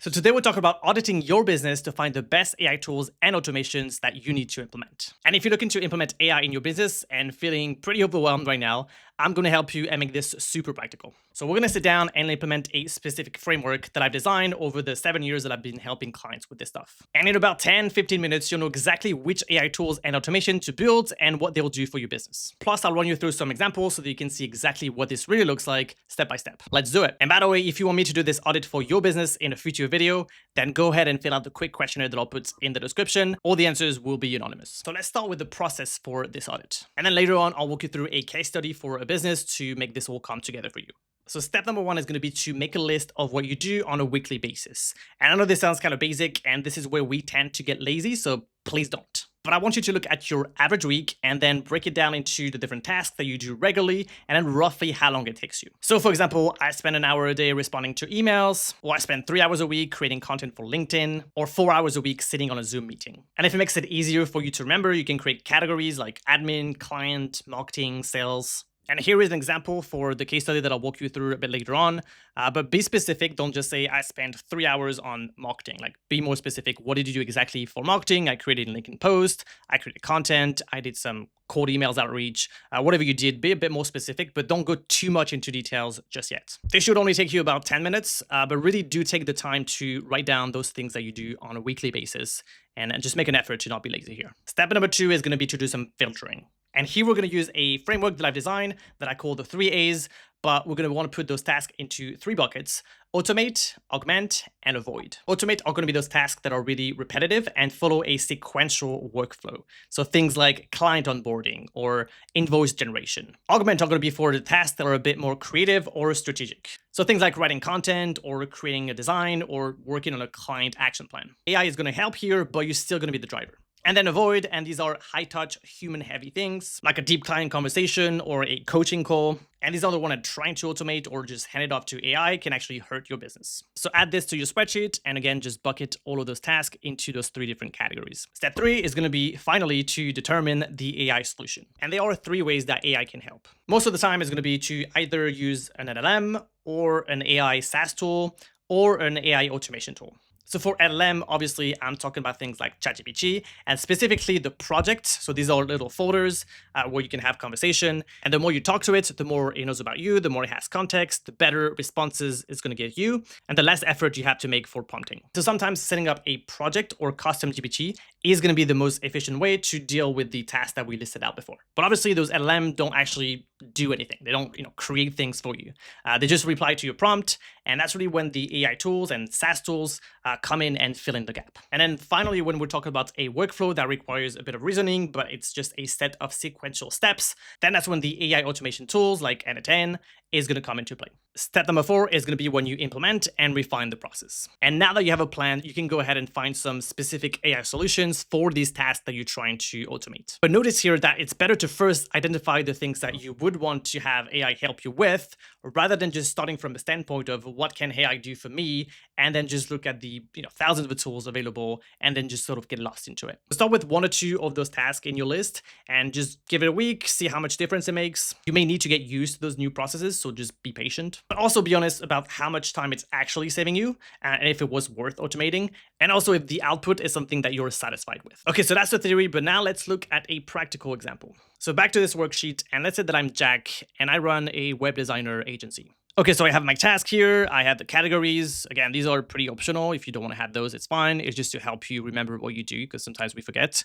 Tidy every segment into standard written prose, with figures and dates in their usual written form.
So today we'll talk about auditing your business to find the best AI tools and automations that you need to implement. And if you're looking to implement AI in your business and feeling pretty overwhelmed right now, I'm going to help you and make this super practical. So we're going to sit down and implement a specific framework that I've designed over the 7 years that I've been helping clients with this stuff. And in about 10, 15 minutes, you'll know exactly which AI tools and automation to build and what they'll do for your business. Plus, I'll run you through some examples so that you can see exactly what this really looks like step by step. Let's do it. And by the way, if you want me to do this audit for your business in a future video, then go ahead and fill out the quick questionnaire that I'll put in the description. All the answers will be anonymous. So let's start with the process for this audit. And then later on, I'll walk you through a case study for a business to make this all come together for you. So step number one is going to be to make a list of what you do on a weekly basis. And I know this sounds kind of basic, and this is where we tend to get lazy, so please don't. But I want you to look at your average week and then break it down into the different tasks that you do regularly and then roughly how long it takes you. So for example, I spend an hour a day responding to emails, or I spend 3 hours a week creating content for LinkedIn, or 4 hours a week sitting on a Zoom meeting. And if it makes it easier for you to remember, you can create categories like admin, client, marketing, sales. And here is an example for the case study that I'll walk you through a bit later on. But be specific. Don't just say I spent 3 hours on marketing. Like, be more specific. What did you do exactly for marketing? I created a LinkedIn post. I created content. I did some cold emails outreach. Whatever you did, be a bit more specific, but don't go too much into details just yet. This should only take you about 10 minutes, but really do take the time to write down those things that you do on a weekly basis and just make an effort to not be lazy here. Step number two is going to be to do some filtering. And here we're going to use a framework that I've designed that I call the 3 A's, but we're going to want to put those tasks into 3 buckets: automate, augment, and avoid. Automate are going to be those tasks that are really repetitive and follow a sequential workflow. So things like client onboarding or invoice generation. Augment are going to be for the tasks that are a bit more creative or strategic. So things like writing content or creating a design or working on a client action plan. AI is going to help here, but you're still going to be the driver. And then avoid, and these are high-touch, human-heavy things, like a deep client conversation or a coaching call. And these are the ones that trying to automate or just hand it off to AI can actually hurt your business. So add this to your spreadsheet, and again, just bucket all of those tasks into those 3 different categories. Step 3 is going to be finally to determine the AI solution. And there are 3 ways that AI can help. Most of the time is going to be to either use an LLM or an AI SaaS tool or an AI automation tool. So for LLM, obviously, I'm talking about things like ChatGPT and specifically the project. So these are little folders where you can have conversation. And the more you talk to it, the more it knows about you, the more it has context, the better responses it's going to get you, and the less effort you have to make for prompting. So sometimes setting up a project or custom GPT is going to be the most efficient way to deal with the tasks that we listed out before. But obviously, those LLM don't actually do anything. They don't, create things for you. They just reply to your prompt, and that's really when the AI tools and SaaS tools come in and fill in the gap. And then finally, when we're talking about a workflow that requires a bit of reasoning, but it's just a set of sequential steps, then that's when the AI automation tools like N10 is going to come into play. Step number 4 is going to be when you implement and refine the process. And now that you have a plan, you can go ahead and find some specific AI solutions for these tasks that you're trying to automate. But notice here that it's better to first identify the things that you would want to have AI help you with, rather than just starting from the standpoint of what can AI do for me, and then just look at the thousands of tools available and then just sort of get lost into it. Start with 1 or 2 of those tasks in your list and just give it a week, see how much difference it makes. You may need to get used to those new processes, so just be patient. But also be honest about how much time it's actually saving you and if it was worth automating, and also if the output is something that you're satisfied with. Okay, so that's the theory, but now let's look at a practical example. So back to this worksheet, and let's say that I'm Jack and I run a web designer agency. Okay, so I have my task here. I have the categories. Again, these are pretty optional. If you don't want to have those, it's fine. It's just to help you remember what you do, because sometimes we forget.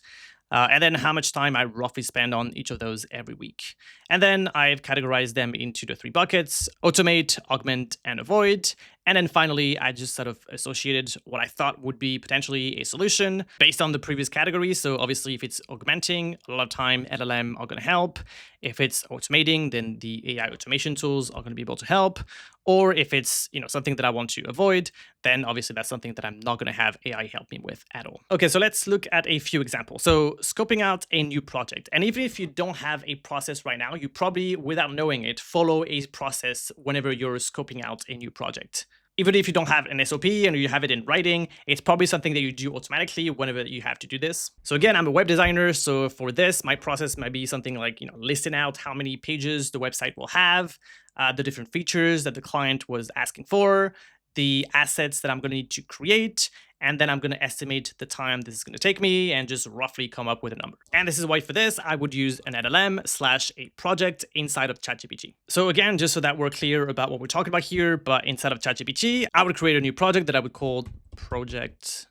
And then how much time I roughly spend on each of those every week. And then I've categorized them into the 3 buckets: automate, augment, and avoid. And then finally, I just sort of associated what I thought would be potentially a solution based on the previous categories. So obviously, if it's augmenting, a lot of time LLM are going to help. If it's automating, then the AI automation tools are going to be able to help. Or if it's something that I want to avoid, then obviously that's something that I'm not going to have AI help me with at all. Okay, so let's look at a few examples. So scoping out a new project. And even if you don't have a process right now, you probably, without knowing it, follow a process whenever you're scoping out a new project. Even if you don't have an SOP and you have it in writing, it's probably something that you do automatically whenever you have to do this. So again, I'm a web designer. So for this, my process might be something like, listing out how many pages the website will have, the different features that the client was asking for, the assets that I'm going to need to create, and then I'm going to estimate the time this is going to take me and just roughly come up with a number. And this is why for this, I would use an LLM / a project inside of ChatGPT. So again, just so that we're clear about what we're talking about here, but inside of ChatGPT, I would create a new project that I would call project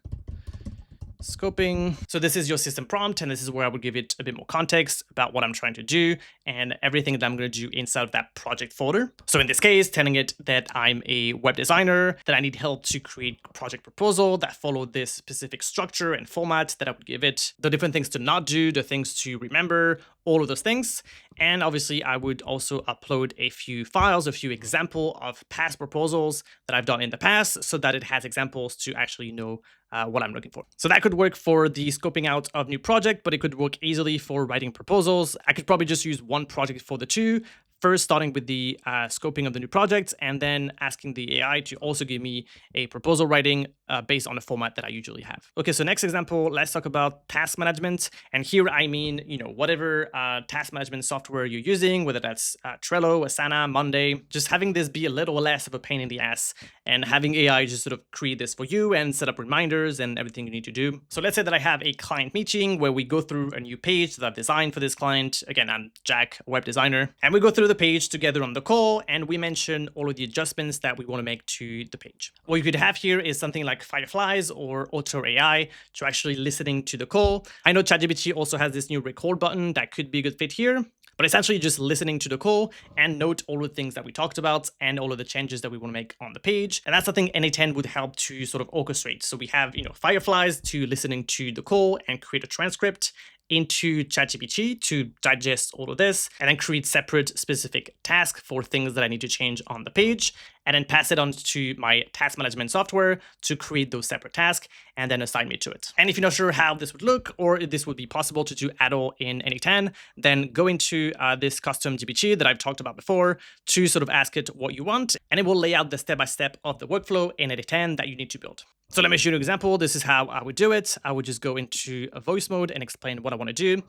scoping. So this is your system prompt, and this is where I would give it a bit more context about what I'm trying to do and everything that I'm going to do inside of that project folder. So in this case, telling it that I'm a web designer, that I need help to create a project proposal that follow this specific structure and format, that I would give it the different things to not do, the things to remember, all of those things. And obviously I would also upload a few files, a few example of past proposals that I've done in the past, so that it has examples to actually know what I'm looking for. So that could work for the scoping out of new project, but it could work easily for writing proposals. I could probably just use one project for the two. First, starting with the scoping of the new project, and then asking the AI to also give me a proposal writing based on the format that I usually have. Okay, so next example, let's talk about task management. And here I mean, whatever task management software you're using, whether that's Trello, Asana, Monday, just having this be a little less of a pain in the ass and having AI just sort of create this for you and set up reminders and everything you need to do. So let's say that I have a client meeting where we go through a new page that I've designed for this client. Again, I'm Jack, a web designer, and we go through the page together on the call, and we mention all of the adjustments that we want to make to the page. What you could have here is something like Fireflies or Auto AI to actually listening to the call. I know ChatGPT also has this new record button that could be a good fit here, but essentially just listening to the call and note all of the things that we talked about and all of the changes that we want to make on the page. And that's something N8N would help to sort of orchestrate. So we have, Fireflies to listening to the call and create a transcript into ChatGPT to digest all of this, and then create separate specific tasks for things that I need to change on the page, and then pass it on to my task management software to create those separate tasks and then assign me to it. And if you're not sure how this would look or if this would be possible to do at all in N8N, then go into this custom GPT that I've talked about before to sort of ask it what you want, and it will lay out the step-by-step of the workflow in N8N that you need to build. So let me show you an example. This is how I would do it. I would just go into a voice mode and explain what I want to do.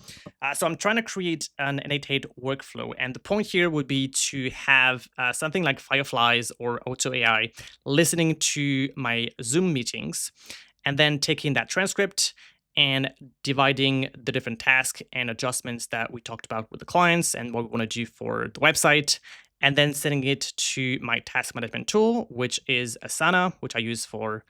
So I'm trying to create an N8N workflow. And the point here would be to have something like Fireflies or Auto AI listening to my Zoom meetings and then taking that transcript and dividing the different tasks and adjustments that we talked about with the clients and what we want to do for the website, and then sending it to my task management tool, which is Asana, which I use for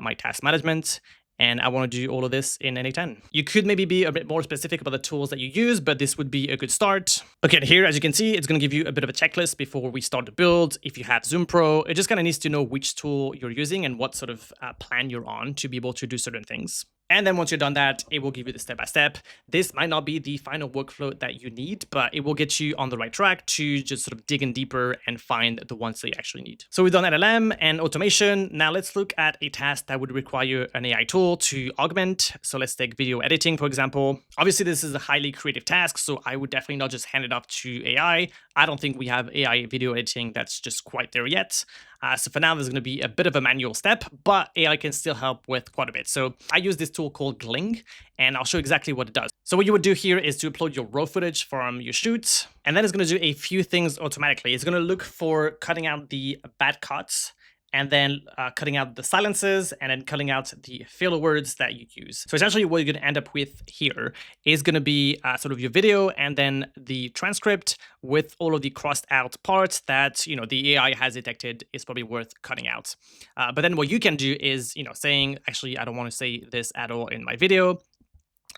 my task management. And I want to do all of this in N8N. You could maybe be a bit more specific about the tools that you use, but this would be a good start. Okay, here, as you can see, it's going to give you a bit of a checklist before we start the build. If you have Zoom Pro, it just kind of needs to know which tool you're using and what sort of plan you're on to be able to do certain things. And then once you're done that, it will give you the step-by-step. This might not be the final workflow that you need, but it will get you on the right track to just sort of dig in deeper and find the ones that you actually need. So we've done LLM and automation. Now let's look at a task that would require an AI tool to augment. So let's take video editing, for example. Obviously, this is a highly creative task, so I would definitely not just hand it off to AI. I don't think we have AI video editing that's just quite there yet. So for now, there's going to be a bit of a manual step, but AI can still help with quite a bit. So I use this tool called Gling, and I'll show exactly what it does. So what you would do here is to upload your raw footage from your shoot, and then it's going to do a few things automatically. It's going to look for cutting out the bad cuts, and then cutting out the silences, and then cutting out the filler words that you use. So essentially what you're going to end up with here is going to be sort of your video and then the transcript with all of the crossed out parts that, the AI has detected is probably worth cutting out. But then what you can do is, saying, actually, I don't want to say this at all in my video.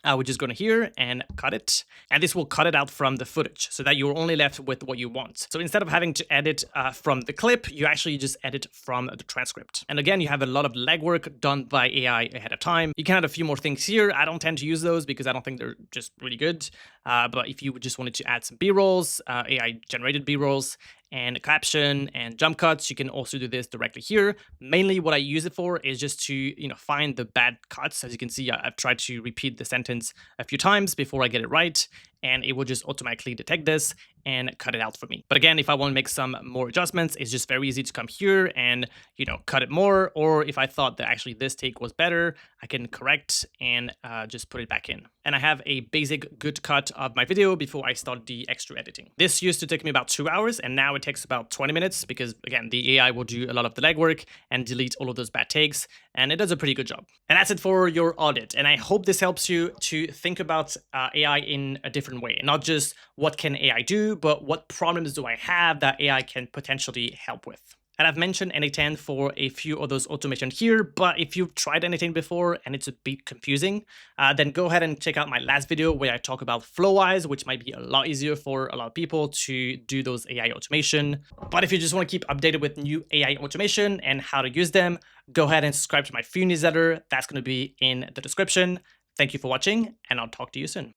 We're just going to here and cut it. And this will cut it out from the footage so that you're only left with what you want. So instead of having to edit from the clip, you actually just edit from the transcript. And again, you have a lot of legwork done by AI ahead of time. You can add a few more things here. I don't tend to use those because I don't think they're just really good. But if you just wanted to add some B-rolls, AI generated B-rolls, and caption and jump cuts, you can also do this directly here. Mainly what I use it for is just to, find the bad cuts. As you can see, I've tried to repeat the sentence a few times before I get it right. and it will just automatically detect this and cut it out for me. But again, if I want to make some more adjustments, it's just very easy to come here and, cut it more. Or if I thought that actually this take was better, I can correct and just put it back in. And I have a basic good cut of my video before I start the extra editing. This used to take me about 2 hours, and now it takes about 20 minutes because, again, the AI will do a lot of the legwork and delete all of those bad takes, and it does a pretty good job. And that's it for your audit. And I hope this helps you to think about AI in a different way, not just what can AI do, but what problems do I have that AI can potentially help with. And I've mentioned N8N for a few of those automations here, but if you've tried N8N before and it's a bit confusing, then go ahead and check out my last video where I talk about Flowise, which might be a lot easier for a lot of people to do those AI automation. But if you just want to keep updated with new AI automation and how to use them, go ahead and subscribe to my free newsletter. That's going to be in the description. Thank you for watching, and I'll talk to you soon.